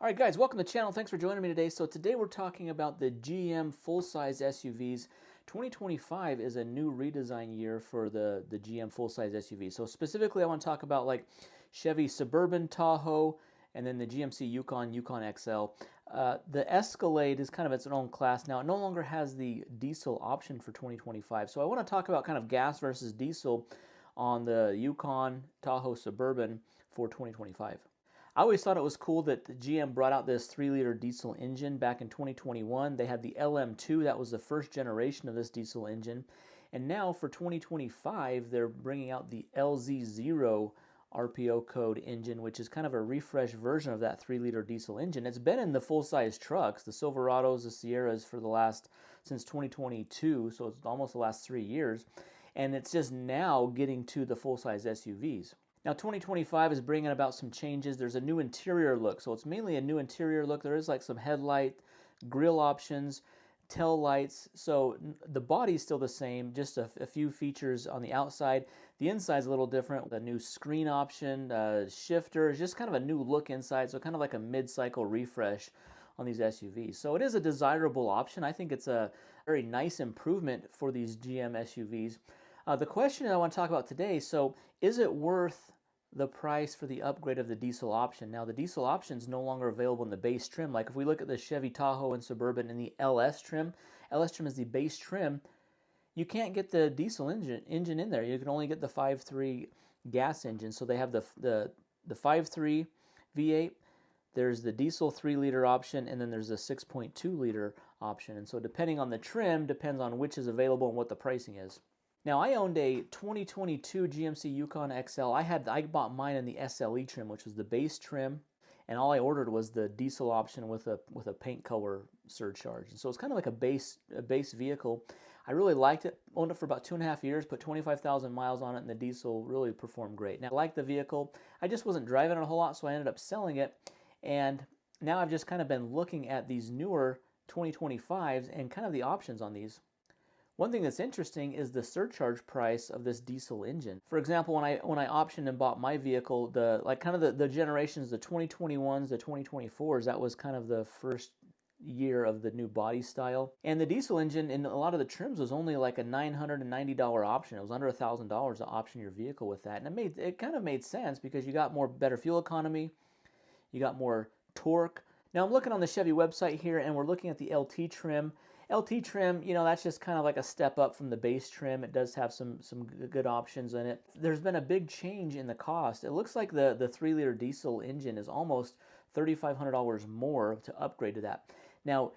All right, guys, welcome to the channel. Thanks for joining me today. So today we're talking about the GM full-size SUVs. 2025 is a new redesign year for the GM full-size SUV. So specifically, I want to talk about like Chevy Suburban, Tahoe, and then the GMC Yukon, Yukon XL. The Escalade is kind of its own class now. It no longer has the diesel option for 2025. So I want to talk about kind of gas versus diesel on the Yukon, Tahoe, Suburban for 2025. I always thought it was cool that the GM brought out this 3-liter diesel engine back in 2021. They had the LM2, that was the first generation of this diesel engine. And now for 2025, they're bringing out the LZ0 RPO code engine, which is kind of a refreshed version of that 3-liter diesel engine. It's been in the full-size trucks, the Silverados, the Sierras, since 2022, so it's almost the last 3 years. And it's just now getting to the full-size SUVs. Now 2025 is bringing about some changes. There's a new interior look, so it's mainly a new interior look. There is like some headlight, grille options, tail lights. So the body's still the same, just a few features on the outside. The inside's a little different. The new screen option, shifter, just kind of a new look inside, so kind of like a mid-cycle refresh on these SUVs. So it is a desirable option. I think it's a very nice improvement for these GM SUVs. The question I want to talk about today, so is it worth the price for the upgrade of the diesel option? Now, the diesel option is no longer available in the base trim. Like if we look at the Chevy Tahoe and Suburban in the LS trim is the base trim, you can't get the diesel engine in there. You can only get the 5.3 gas engine. So they have the 5.3 V8, there's the diesel 3-liter option, and then there's a 6.2-liter option. And so depending on the trim, depends on which is available and what the pricing is. Now, I owned a 2022 GMC Yukon XL. I bought mine in the SLE trim, which was the base trim, and all I ordered was the diesel option with a paint color surcharge. And so it's kind of like a base vehicle. I really liked it. Owned it for about 2.5 years, put 25,000 miles on it, and the diesel really performed great. Now, I like the vehicle. I just wasn't driving it a whole lot, so I ended up selling it. And now I've just kind of been looking at these newer 2025s and kind of the options on these. One thing that's interesting is the surcharge price of this diesel engine. For example, when I optioned and bought my vehicle, the generations, the 2021s, the 2024s, that was kind of the first year of the new body style. And the diesel engine in a lot of the trims was only like a $990 option. It was under $1,000 to option your vehicle with that. And it kind of made sense because you got better fuel economy, you got more torque. Now I'm looking on the Chevy website here and we're looking at the LT trim. LT trim, that's just kind of like a step up from the base trim. It does have some good options in it. There's been a big change in the cost. It looks like the 3-liter diesel engine is almost $3,500 more to upgrade to that. Now,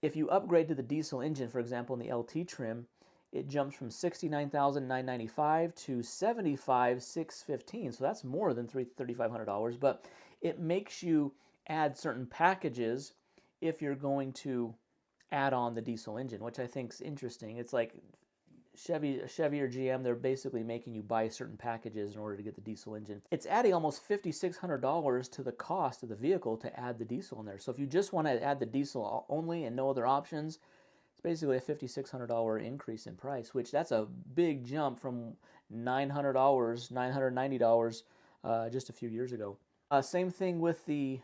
if you upgrade to the diesel engine, for example, in the LT trim, it jumps from $69,995 to $75,615. So that's more than $3,500, but it makes you add certain packages if you're going to add on the diesel engine, which I think is interesting. It's like Chevy or GM, they're basically making you buy certain packages in order to get the diesel engine. It's adding almost $5,600 to the cost of the vehicle to add the diesel in there. So if you just want to add the diesel only and no other options, it's basically a $5,600 increase in price, which that's a big jump from $990 just a few years ago. Same thing with the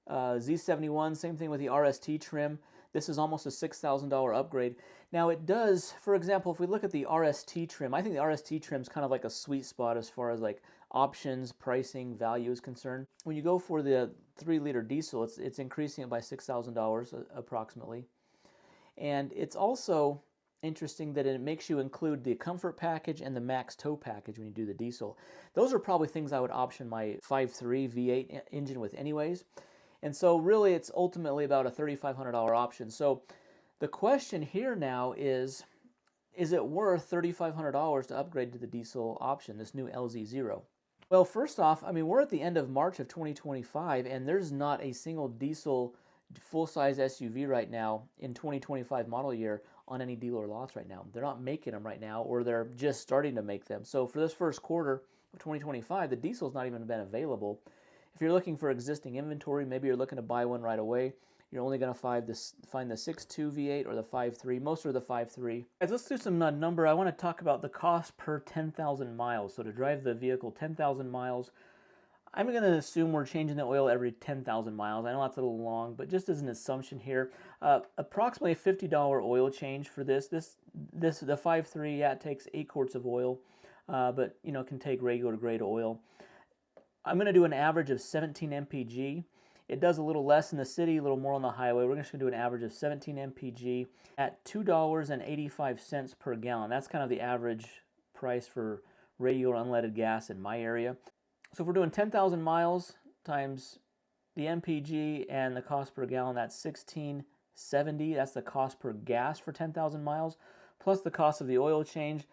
Z71, same thing with the RST trim. This is almost a $6,000 upgrade. Now it does, for example, if we look at the RST trim, I think the RST trim is kind of like a sweet spot as far as like options, pricing, value is concerned. When you go for the 3-liter diesel, it's increasing it by $6,000 approximately. And it's also interesting that it makes you include the comfort package and the max tow package when you do the diesel. Those are probably things I would option my 5.3 V8 engine with anyways. And so really it's ultimately about a $3,500 option. So the question here now is it worth $3,500 to upgrade to the diesel option, this new LZ0? Well, first off, we're at the end of March of 2025 and there's not a single diesel full-size SUV right now in 2025 model year on any dealer lots right now. They're not making them right now, or they're just starting to make them. So for this first quarter of 2025, the diesel's not even been available. If you're looking for existing inventory, maybe you're looking to buy one right away, you're only going to find the 6.2 V8 or the 5.3. Most are the 5.3. Guys, let's do some number. I want to talk about the cost per 10,000 miles. So to drive the vehicle 10,000 miles, I'm going to assume we're changing the oil every 10,000 miles. I know that's a little long, but just as an assumption here, approximately a $50 oil change for this. The 5.3, yeah, it takes 8 quarts of oil, but you know, it can take regular grade oil. I'm going to do an average of 17 mpg. It does a little less in the city, a little more on the highway. We're just going to do an average of 17 mpg at $2.85 per gallon. That's kind of the average price for regular unleaded gas in my area. So if we're doing 10,000 miles times the mpg and the cost per gallon, that's $16.70. That's the cost per gas for 10,000 miles, plus the cost of the oil change.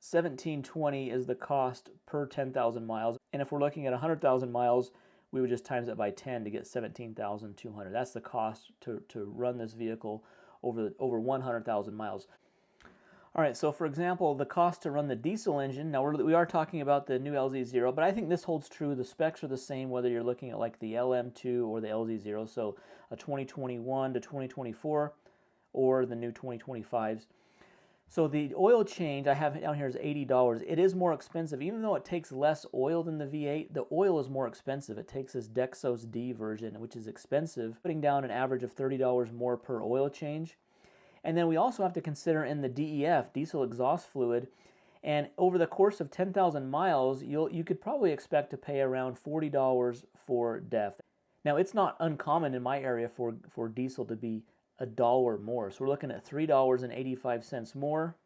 $17.20 is the cost per 10,000 miles. And if we're looking at 100,000 miles, we would just times it by 10 to get 17,200. That's the cost to run this vehicle over 100,000 miles. All right, so for example, the cost to run the diesel engine, now we are talking about the new LZ0, but I think this holds true. The specs are the same whether you're looking at like the LM2 or the LZ0, so a 2021 to 2024 or the new 2025s. So the oil change I have down here is $80. It is more expensive. Even though it takes less oil than the V8, the oil is more expensive. It takes this Dexos D version, which is expensive, putting down an average of $30 more per oil change. And then we also have to consider in the DEF, diesel exhaust fluid, and over the course of 10,000 miles, you could probably expect to pay around $40 for DEF. Now, it's not uncommon in my area for diesel to be $1 more. So we're looking at $3.85 more.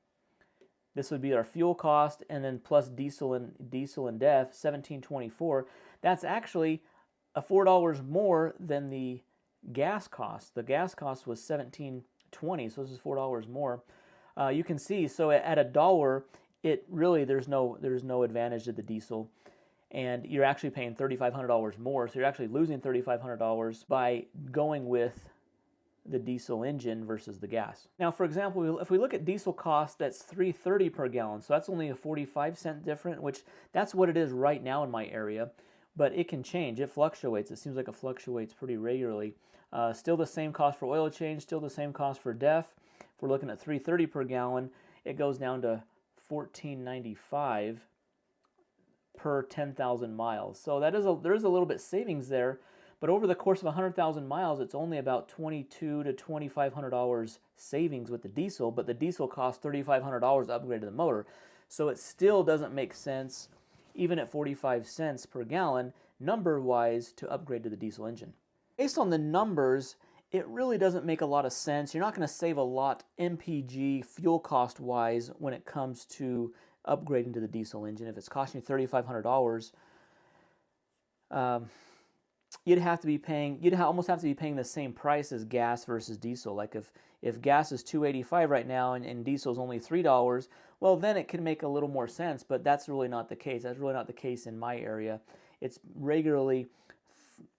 This would be our fuel cost, and then plus diesel and DEF, $17.24. That's actually $4 more than the gas cost. The gas cost was $17.20, so this is $4 more. You can see, so at $1, it really there's no advantage to the diesel, and you're actually paying $3,500 more. So you're actually losing $3,500 by going with the diesel engine versus the gas. Now, for example, if we look at diesel cost, that's $3.30 per gallon. So that's only a 45-cent difference, which that's what it is right now in my area. But it can change. It fluctuates. It seems like it fluctuates pretty regularly. Still the same cost for oil change. Still the same cost for DEF. If we're looking at $3.30 per gallon, it goes down to $14.95 per 10,000 miles. So that is there is a little bit savings there. But over the course of 100,000 miles, it's only about $2,200 to $2,500 savings with the diesel, but the diesel costs $3,500 to upgrade to the motor. So it still doesn't make sense, even at 45 cents per gallon, number-wise, to upgrade to the diesel engine. Based on the numbers, it really doesn't make a lot of sense. You're not going to save a lot MPG fuel cost-wise when it comes to upgrading to the diesel engine. If it's costing you $3,500, you'd almost have to be paying the same price as gas versus diesel. Like if gas is $2.85 right now and diesel is only $3, well, then it can make a little more sense, but that's really not the case. That's really not the case in my area. It's regularly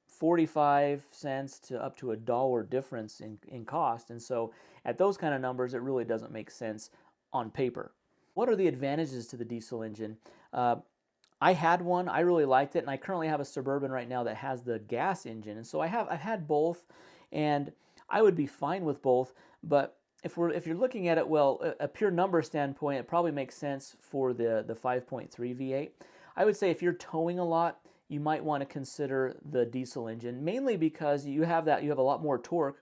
45 cents to up to $1 difference in cost, and so at those kind of numbers, it really doesn't make sense on paper. What are the advantages to the diesel engine? I had one, I really liked it, and I currently have a Suburban right now that has the gas engine, and so I've had both, and I would be fine with both. But if you're looking at it, well, a pure number standpoint, it probably makes sense for the 5.3 V8. I would say if you're towing a lot, you might want to consider the diesel engine, mainly because you have a lot more torque.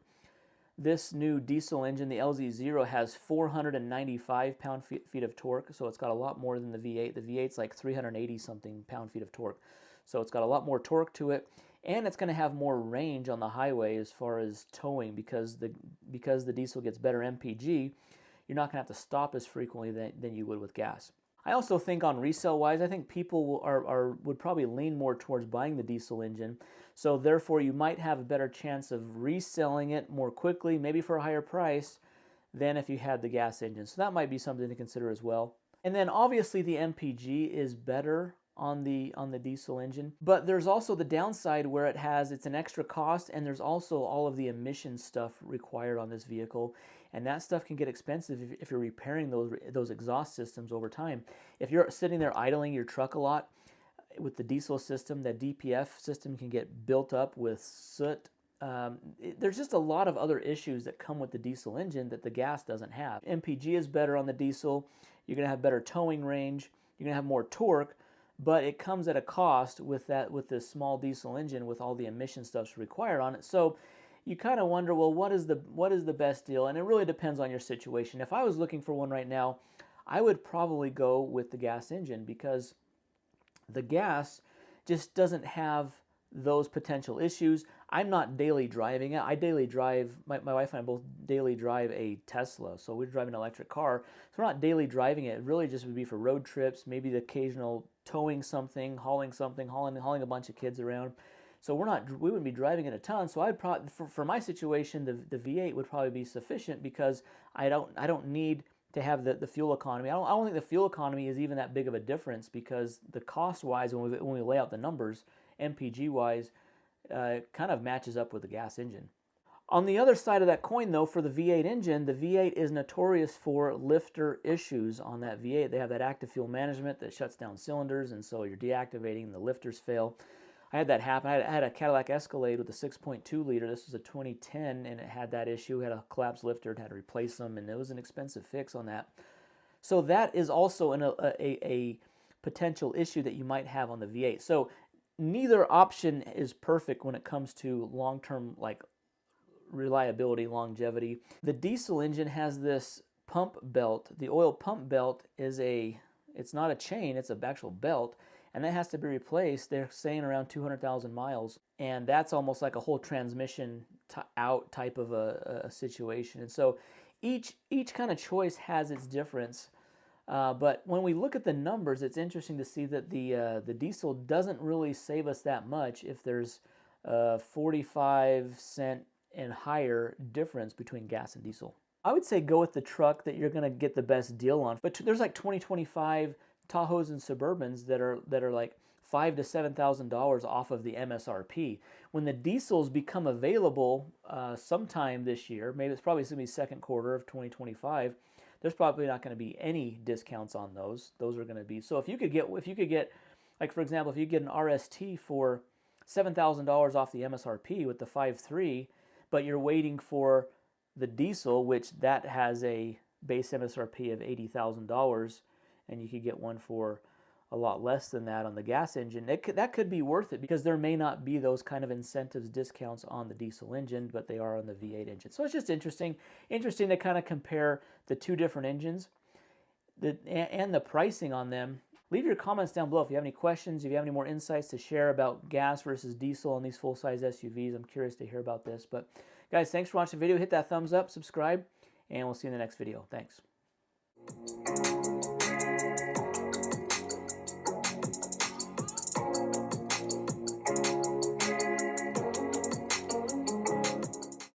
This new diesel engine, the LZ0, has 495 pound-feet of torque, so it's got a lot more than the V8. The V8's like 380-something pound-feet of torque, so it's got a lot more torque to it, and it's going to have more range on the highway as far as towing because the diesel gets better MPG. You're not going to have to stop as frequently than you would with gas. I also think on resale-wise, I think people would probably lean more towards buying the diesel engine. So therefore, you might have a better chance of reselling it more quickly, maybe for a higher price, than if you had the gas engine. So that might be something to consider as well. And then obviously the MPG is better on the diesel engine, but there's also the downside where it's an extra cost, and there's also all of the emission stuff required on this vehicle, and that stuff can get expensive if you're repairing those exhaust systems over time. If you're sitting there idling your truck a lot with the diesel system, that DPF system can get built up with soot. There's just a lot of other issues that come with the diesel engine that the gas doesn't have. MPG is better on the diesel. You're going to have better towing range. You're going to have more torque. but it comes at a cost with this small diesel engine with all the emission stuffs required on it. So you kind of wonder, well, what is the best deal? And it really depends on your situation. If I was looking for one right now, I would probably go with the gas engine, because the gas just doesn't have those potential issues. I'm not daily driving it. I daily drive, my wife and I both daily drive a Tesla, so we drive an electric car. So we're not daily driving it. It really just would be for road trips, maybe the occasional towing something, hauling a bunch of kids around. So we wouldn't be driving it a ton. So I'd probably, for my situation, the V8 would probably be sufficient, because I don't need to have the fuel economy. I don't think the fuel economy is even that big of a difference, because the cost-wise, when we lay out the numbers, MPG-wise, kind of matches up with the gas engine. On the other side of that coin, though, for the V8 engine, the V8 is notorious for lifter issues on that V8. They have that active fuel management that shuts down cylinders, and so you're deactivating, the lifters fail. I had that happen. I had a Cadillac Escalade with a 6.2 liter. This was a 2010, and it had that issue. It had a collapsed lifter. It had to replace them, and it was an expensive fix on that. So that is also a potential issue that you might have on the V8. So neither option is perfect when it comes to long-term, like, reliability, longevity. The diesel engine has this pump belt. The oil pump belt is it's not a chain, it's an actual belt, and that has to be replaced. They're saying around 200,000 miles, and that's almost like a whole transmission out type of a situation. And so each kind of choice has its difference. But when we look at the numbers, it's interesting to see that the diesel doesn't really save us that much if there's a 45-cent and higher difference between gas and diesel. I would say go with the truck that you're going to get the best deal on. But there's like 2025 Tahoes and Suburbans that are like $5,000 to $7,000 off of the MSRP. When the diesels become available sometime this year, maybe it's probably going to be second quarter of 2025. There's probably not going to be any discounts on those. Those are going to be, so if you could get, like, for example, if you get an RST for $7,000 off the MSRP with the 5.3, but you're waiting for the diesel, which that has a base MSRP of $80,000, and you could get one for a lot less than that on the gas engine, that could be worth it, because there may not be those kind of incentives, discounts on the diesel engine, but they are on the V8 engine. So it's just interesting to kind of compare the two different engines and the pricing on them. Leave your comments down below if you have any questions, if you have any more insights to share about gas versus diesel on these full-size SUVs. I'm curious to hear about this. But guys, thanks for watching the video. Hit that thumbs up, subscribe, and we'll see you in the next video. Thanks.